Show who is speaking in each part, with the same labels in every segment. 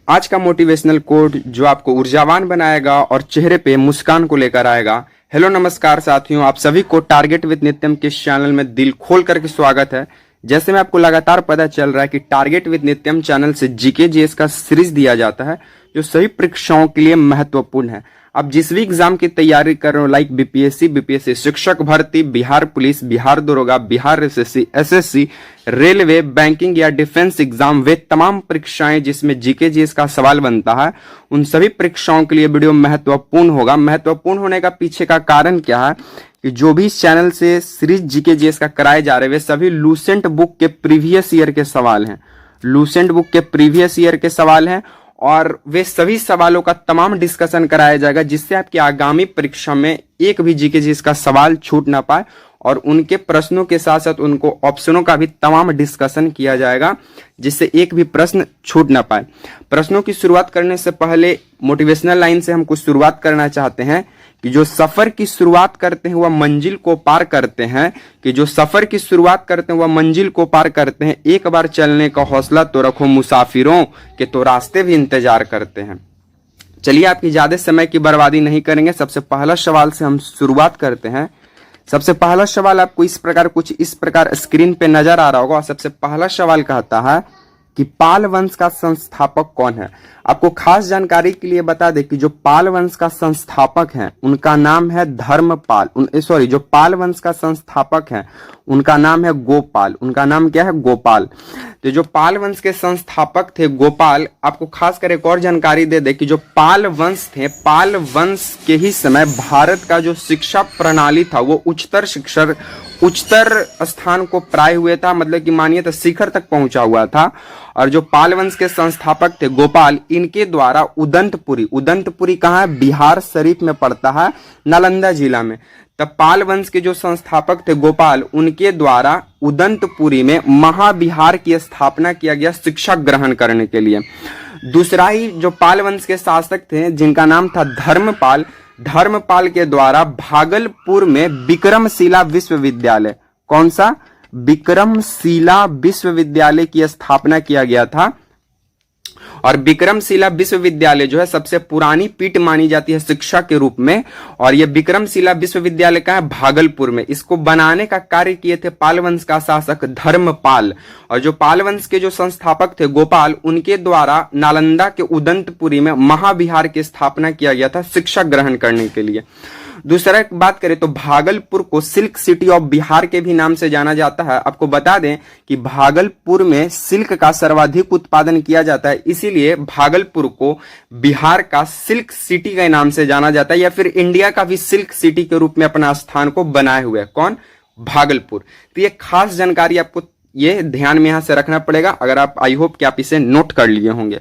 Speaker 1: आज का motivational quote जो आपको ऊर्जावान बनाएगा और चेहरे पे मुस्कान को लेकर आएगा। हेलो नमस्कार साथियों, आप सभी को टारगेट विद नित्यम के चैनल में दिल खोल करके स्वागत है। जैसे में आपको लगातार पता चल रहा है कि टारगेट विद नित्यम चैनल से जीके जीएस का सीरीज दिया जाता है जो सभी परीक्षाओं के लिए महत्वपूर्ण है। आप जिस भी एग्जाम की तैयारी कर रहे हो, लाइक बीपीएससी शिक्षक भर्ती, बिहार पुलिस, बिहार दरोगा, बिहार एसएससी, रेलवे, बैंकिंग या डिफेंस एग्जाम, वे तमाम परीक्षाएं जिसमें जीके जीएस का सवाल बनता है, उन सभी परीक्षाओं के लिए वीडियो महत्वपूर्ण होगा। महत्वपूर्ण होने का पीछे का कारण क्या है कि जो भी इस चैनल से सीरीज जीके जीएस का कराए जा रहे हैं वे सभी लूसेंट बुक के प्रीवियस ईयर के सवाल हैं। लूसेंट बुक के प्रीवियस ईयर के सवाल हैं और वे सभी सवालों का तमाम डिस्कशन कराया जाएगा जिससे आपकी आगामी परीक्षा में एक भी जीके जीएस का सवाल छूट ना पाए और उनके प्रश्नों के साथ साथ उनको ऑप्शनों का भी तमाम डिस्कशन किया जाएगा जिससे एक भी प्रश्न छूट ना पाए। प्रश्नों की शुरुआत करने से पहले मोटिवेशनल लाइन से हम कुछ शुरुआत करना चाहते हैं कि जो सफर की शुरुआत करते हैं वह मंजिल को पार करते हैं, कि जो सफर की शुरुआत करते हैं वह मंजिल को पार करते हैं। एक बार चलने का हौसला तो रखो मुसाफिरों के, तो रास्ते भी इंतजार करते हैं। चलिए आपकी ज्यादा समय की बर्बादी नहीं करेंगे, सबसे पहला सवाल से हम शुरुआत करते हैं। सबसे पहला सवाल आपको कुछ इस प्रकार स्क्रीन पे नजर आ रहा होगा। सबसे पहला सवाल कहता है कि पाल वंश का संस्थापक कौन है। आपको खास जानकारी के लिए बता दें कि जो पाल वंश का संस्थापक है उनका नाम है धर्मपाल। जो पाल वंश का संस्थापक है उनका नाम है गोपाल। उनका नाम क्या है? गोपाल। तो जो पाल वंश के संस्थापक थे गोपाल, आपको खास कर एक और जानकारी दे दे कि जो पाल वंश थे, पाल वंश के ही समय भारत का जो शिक्षा प्रणाली था वो उच्चतर स्थान को प्राय हुए था, मतलब कि मानिए तो शिखर तक पहुंचा हुआ था। और जो पाल वंश के संस्थापक थे गोपाल, इनके द्वारा उदंतपुरी कहाँ है? बिहार शरीफ में पड़ता है, नालंदा जिला में। तब पाल वंश के जो संस्थापक थे गोपाल, उनके द्वारा उदंतपुरी में महाविहार की स्थापना किया गया शिक्षा ग्रहण करने के लिए। दूसरा ही जो पाल वंश के शासक थे जिनका नाम था धर्मपाल के द्वारा भागलपुर में विक्रमशिला विश्वविद्यालय, कौन सा? विक्रमशिला विश्वविद्यालय की स्थापना किया गया था। और विक्रमशिला विश्वविद्यालय जो है सबसे पुरानी पीठ मानी जाती है शिक्षा के रूप में। और यह विक्रमशिला विश्वविद्यालय का है भागलपुर में। इसको बनाने का कार्य किए थे पाल वंश का शासक धर्मपाल। और जो पाल वंश के जो संस्थापक थे गोपाल, उनके द्वारा नालंदा के उदंतपुरी में महाविहार की स्थापना किया गया था शिक्षा ग्रहण करने के लिए। दूसरा बात करें तो भागलपुर को सिल्क सिटी ऑफ बिहार के भी नाम से जाना जाता है। आपको बता दें कि भागलपुर में सिल्क का सर्वाधिक उत्पादन किया जाता है, इसीलिए भागलपुर को बिहार का सिल्क सिटी के नाम से जाना जाता है, या फिर इंडिया का भी सिल्क सिटी के रूप में अपना स्थान को बनाए हुए है। कौन? भागलपुर। तो ये खास जानकारी आपको ये ध्यान में यहां से रखना पड़ेगा। अगर आप, आई होप कि आप इसे नोट कर लिए होंगे।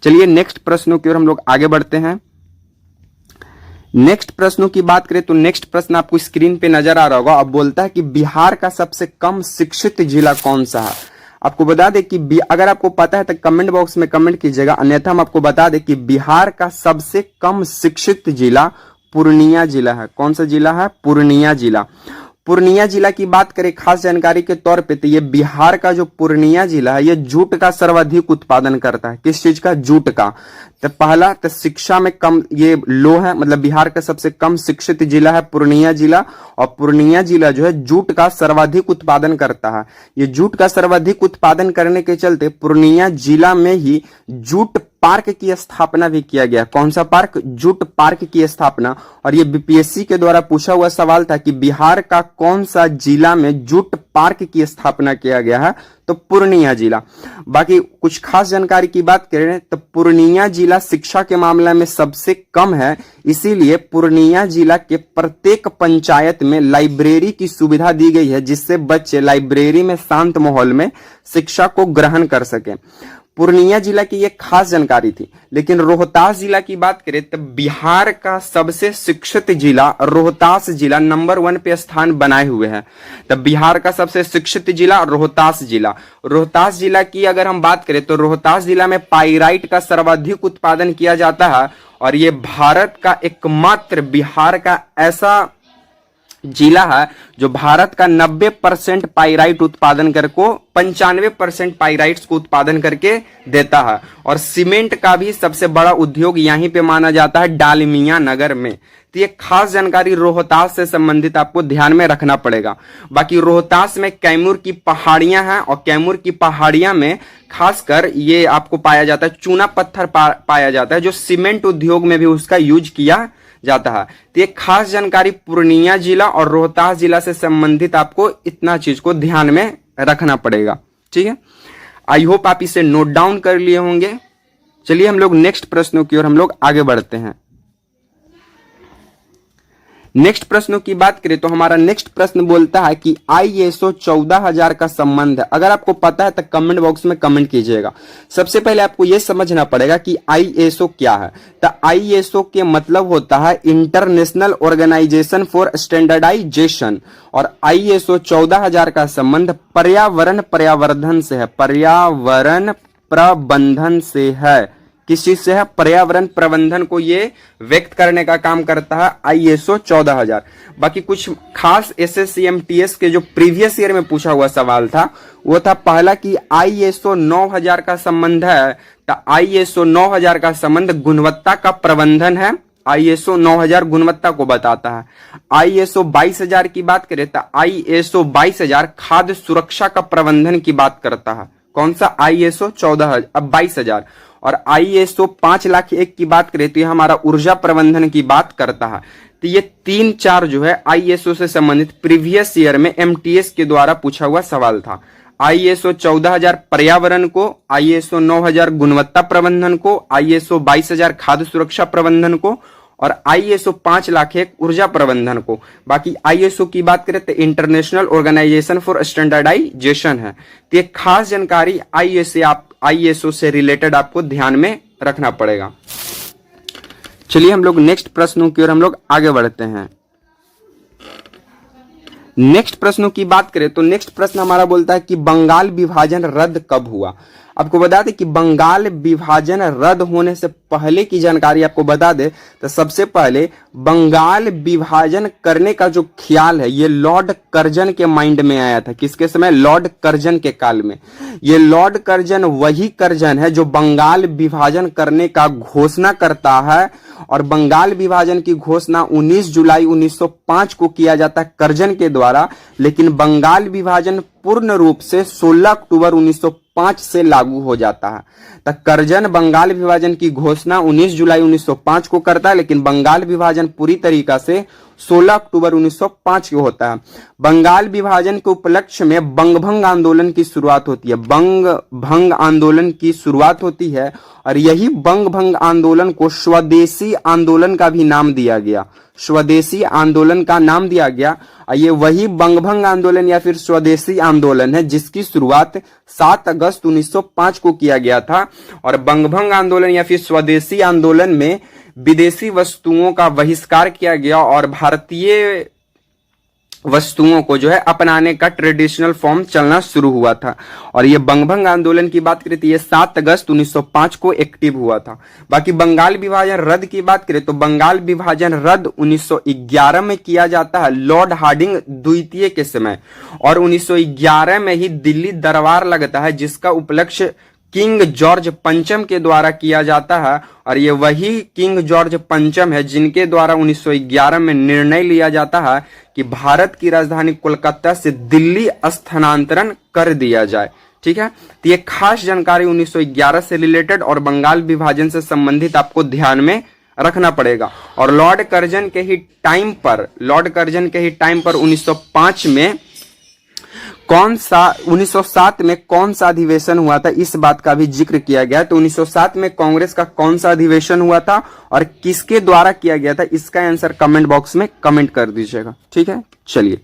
Speaker 1: चलिए नेक्स्ट प्रश्नों की ओर हम लोग आगे बढ़ते हैं। नेक्स्ट प्रश्नों की बात करें तो नेक्स्ट प्रश्न आपको स्क्रीन पे नजर आ रहा होगा। अब बोलता है कि बिहार का सबसे कम शिक्षित जिला कौन सा है। आपको बता दें कि अगर आपको पता है तो कमेंट बॉक्स में कमेंट कीजिएगा, अन्यथा हम आपको बता दें कि बिहार का सबसे कम शिक्षित जिला पूर्णिया जिला है। कौन सा जिला है? पूर्णिया जिला। पूर्णिया जिला की बात करें खास जानकारी के तौर पे तो ये बिहार का जो पूर्णिया जिला है ये जूट का सर्वाधिक उत्पादन करता है। किस चीज का? जूट का। तो पहला तो शिक्षा में कम ये लो है, मतलब बिहार का सबसे कम शिक्षित जिला है पूर्णिया जिला। और पूर्णिया जिला जो है जूट का सर्वाधिक उत्पादन करता है। ये जूट का सर्वाधिक उत्पादन करने के चलते पूर्णिया जिला में ही जूट पार्क की स्थापना भी किया गया। कौन सा पार्क? जूट पार्क की स्थापना। और ये बीपीएससी के द्वारा पूछा हुआ सवाल था कि बिहार का कौन सा जिला में जूट पार्क की स्थापना किया गया है, तो पूर्णिया जिला। बाकी कुछ खास जानकारी की बात करें तो पूर्णिया जिला शिक्षा के मामले में सबसे कम है, इसीलिए पूर्णिया जिला के प्रत्येक पंचायत में लाइब्रेरी की सुविधा दी गई है जिससे बच्चे लाइब्रेरी में शांत माहौल में शिक्षा को ग्रहण कर सके। पूर्णिया जिला की एक खास जानकारी थी। लेकिन रोहतास जिला की बात करें तो बिहार का सबसे शिक्षित जिला रोहतास जिला नंबर 1 पे स्थान बनाए हुए है। तब बिहार का सबसे शिक्षित जिला रोहतास जिला। रोहतास जिला की अगर हम बात करें तो रोहतास जिला में पाइराइट का सर्वाधिक उत्पादन किया जाता है। और ये भारत का एकमात्र बिहार का ऐसा जिला है जो भारत का 90% पाइराइट उत्पादन कर को 95% पाइराइट्स को उत्पादन करके देता है। और सीमेंट का भी सबसे बड़ा उद्योग यहीं पे माना जाता है डालमिया नगर में। तो ये खास जानकारी रोहतास से संबंधित आपको ध्यान में रखना पड़ेगा। बाकी रोहतास में कैमूर की पहाड़ियां हैं और कैमूर की पहाड़ियां में खासकर ये आपको पाया जाता है चूना पत्थर पाया जाता है जो सीमेंट उद्योग में भी उसका यूज किया जाता है। तो ये खास जानकारी पूर्णिया जिला और रोहतास जिला से संबंधित आपको इतना चीज को ध्यान में रखना पड़ेगा। ठीक है, आई होप आप इसे नोट डाउन कर लिए होंगे। चलिए हम लोग नेक्स्ट प्रश्नों की ओर हम लोग आगे बढ़ते हैं। नेक्स्ट प्रश्नों की बात करें तो हमारा नेक्स्ट प्रश्न बोलता है कि ISO 14000 का संबंध है। अगर आपको पता है तो कमेंट बॉक्स में कमेंट कीजिएगा। सबसे पहले आपको यह समझना पड़ेगा कि ISO क्या है। तो ISO के मतलब होता है इंटरनेशनल ऑर्गेनाइजेशन फॉर स्टैंडर्डाइजेशन और ISO 14000 का संबंध पर्यावरण प्रबंधन से है। पर्यावरण प्रबंधन से है। किस चीज से है? पर्यावरण प्रबंधन को ये व्यक्त करने का काम करता है ISO 14000। बाकी कुछ खास SSC/MTS के जो प्रीवियस ईयर में पूछा हुआ सवाल था वो था पहला कि ISO 9000 का संबंध है। तो ISO 9000 का संबंध गुणवत्ता का प्रबंधन है। ISO 9000 गुणवत्ता को बताता है। ISO 22000 की बात करें तो ISO 22000 खाद्य सुरक्षा का प्रबंधन की बात करता है। कौन सा? ISO 22000। और ISO 5001 की बात करें तो ये हमारा ऊर्जा प्रबंधन की बात करता है। तो ये 3-4 जो है ISO से संबंधित प्रीवियस ईयर में MTS के द्वारा पूछा हुआ सवाल था। ISO 14000 पर्यावरण को, ISO 9000 गुणवत्ता प्रबंधन को, ISO 22000 खाद्य सुरक्षा प्रबंधन को और ISO 5001 ऊर्जा प्रबंधन को। बाकी ISO की बात करें तो इंटरनेशनल ऑर्गेनाइजेशन फॉर स्टैंडर्डाइजेशन है। तो ये खास जानकारी ISO से रिलेटेड आपको ध्यान में रखना पड़ेगा। चलिए हम लोग नेक्स्ट प्रश्नों की ओर हम लोग आगे बढ़ते हैं। नेक्स्ट प्रश्नों की बात करें तो नेक्स्ट प्रश्न हमारा बोलता है कि बंगाल विभाजन रद्द कब हुआ। आपको बता दें कि बंगाल विभाजन रद्द होने से पहले की जानकारी आपको बता दे तो सबसे पहले बंगाल विभाजन करने का जो ख्याल है ये लॉर्ड कर्जन के माइंड में आया था। किसके समय? लॉर्ड कर्जन के काल में। ये लॉर्ड कर्जन वही कर्जन है जो बंगाल विभाजन करने का घोषणा करता है और बंगाल विभाजन की घोषणा 19 जुलाई 1905 को किया जाता है कर्जन के द्वारा। लेकिन बंगाल विभाजन पूर्ण रूप से 16 अक्टूबर 1905 से लागू हो जाता है। तो कर्जन बंगाल विभाजन की घोषणा 19 जुलाई 1905 को करता है लेकिन बंगाल विभाजन पूरी तरीका से 16 अक्टूबर 1905 को होता है। बंगाल विभाजन के उपलक्ष्य में बंगभंग आंदोलन की शुरुआत होती है। बंगभंग आंदोलन की शुरुआत होती है और यही बंगभंग आंदोलन को स्वदेशी आंदोलन का भी नाम दिया गया। स्वदेशी आंदोलन का नाम दिया गया और ये वही बंगभंग आंदोलन या फिर स्वदेशी आंदोलन है जिसकी शुरुआत 7 अगस्त 1905 को किया गया था। और बंगभंग आंदोलन या फिर स्वदेशी आंदोलन में विदेशी वस्तुओं का बहिष्कार किया गया और भारतीय वस्तुओं को जो है अपनाने का ट्रेडिशनल फॉर्म चलना शुरू हुआ था। और ये बंगभंग आंदोलन की बात करें तो ये 7 अगस्त 1905 को एक्टिव हुआ था। बाकी बंगाल विभाजन रद्द की बात करें तो बंगाल विभाजन रद्द 1911 में किया जाता है लॉर्ड हार्डिंग द्वितीय के समय। और 1911 में ही दिल्ली दरबार लगता है जिसका उपलक्ष्य किंग जॉर्ज पंचम के द्वारा किया जाता है। और ये वही किंग जॉर्ज पंचम है जिनके द्वारा 1911 में निर्णय लिया जाता है कि भारत की राजधानी कोलकाता से दिल्ली स्थानांतरण कर दिया जाए। ठीक है, तो ये खास जानकारी 1911 से रिलेटेड और बंगाल विभाजन से संबंधित आपको ध्यान में रखना पड़ेगा। और लॉर्ड कर्जन के ही टाइम पर 1905 में 1907 में कौन सा अधिवेशन हुआ था इस बात का भी जिक्र किया गया। तो 1907 में कांग्रेस का कौन सा अधिवेशन हुआ था और किसके द्वारा किया गया था इसका आंसर कमेंट बॉक्स में कमेंट कर दीजिएगा। ठीक है, चलिए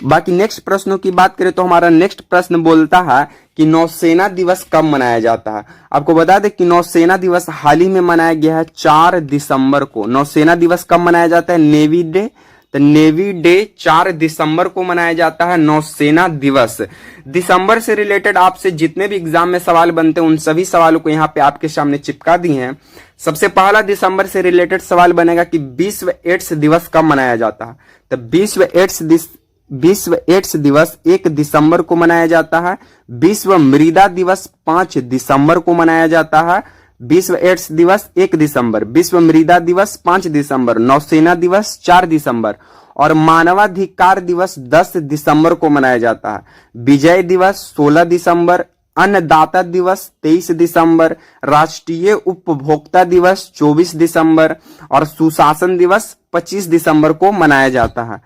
Speaker 1: बाकी नेक्स्ट प्रश्नों की बात करें तो हमारा नेक्स्ट प्रश्न बोलता है कि नौसेना दिवस कब मनाया जाता है। आपको बता दें कि नौसेना दिवस हाल ही में मनाया गया है 4 दिसंबर को। नौसेना दिवस कब मनाया जाता है? नेवी डे तो नेवी डे 4 दिसंबर को मनाया जाता है नौसेना दिवस। दिसंबर से रिलेटेड आपसे जितने भी एग्जाम में सवाल बनते हैं उन सभी सवालों को यहाँ पे आपके सामने चिपका दिए हैं। सबसे पहला दिसंबर से रिलेटेड सवाल बनेगा कि विश्व एड्स दिवस कब मनाया जाता है। तो विश्व एड्स दिवस 1 दिसंबर को मनाया जाता है। विश्व मृदा दिवस 5 दिसंबर को मनाया जाता है। विश्व एड्स दिवस 1 दिसंबर, विश्व मृदा दिवस 5 दिसंबर, नौसेना दिवस 4 दिसंबर और मानवाधिकार दिवस 10 दिसंबर को मनाया जाता है। विजय दिवस 16 दिसंबर, अन्नदाता दिवस 23 दिसंबर, राष्ट्रीय उपभोक्ता दिवस 24 दिसंबर और सुशासन दिवस 25 दिसंबर को मनाया जाता है।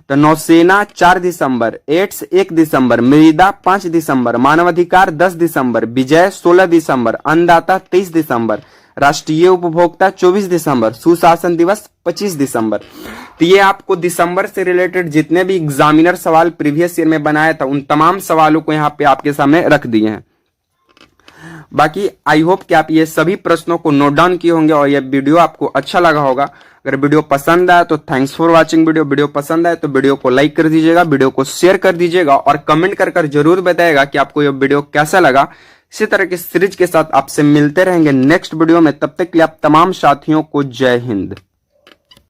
Speaker 1: तो नौसेना 4 दिसंबर, एड्स 1 दिसंबर, मृदा 5 दिसंबर, मानवाधिकार 10 दिसंबर, विजय 16 दिसंबर, अन्नदाता 23 दिसंबर, राष्ट्रीय उपभोक्ता 24 दिसंबर, सुशासन दिवस 25 दिसंबर। तो ये आपको दिसंबर से रिलेटेड जितने भी एग्जामिनर सवाल प्रीवियस ईयर में बनाया था उन तमाम सवालों को यहाँ पे आपके सामने रख दिए हैं। बाकी आई होप कि आप ये सभी प्रश्नों को नोट डाउन किए होंगे और ये वीडियो आपको अच्छा लगा होगा। अगर वीडियो पसंद आया तो थैंक्स फॉर वाचिंग वीडियो पसंद आए तो वीडियो को लाइक कर दीजिएगा, वीडियो को शेयर कर दीजिएगा और कमेंट कर जरूर बताइएगा कि आपको ये वीडियो कैसा लगा। इसी तरह की सीरीज के साथ आपसे मिलते रहेंगे नेक्स्ट वीडियो में। तब तक के लिए आप तमाम साथियों को जय हिंद।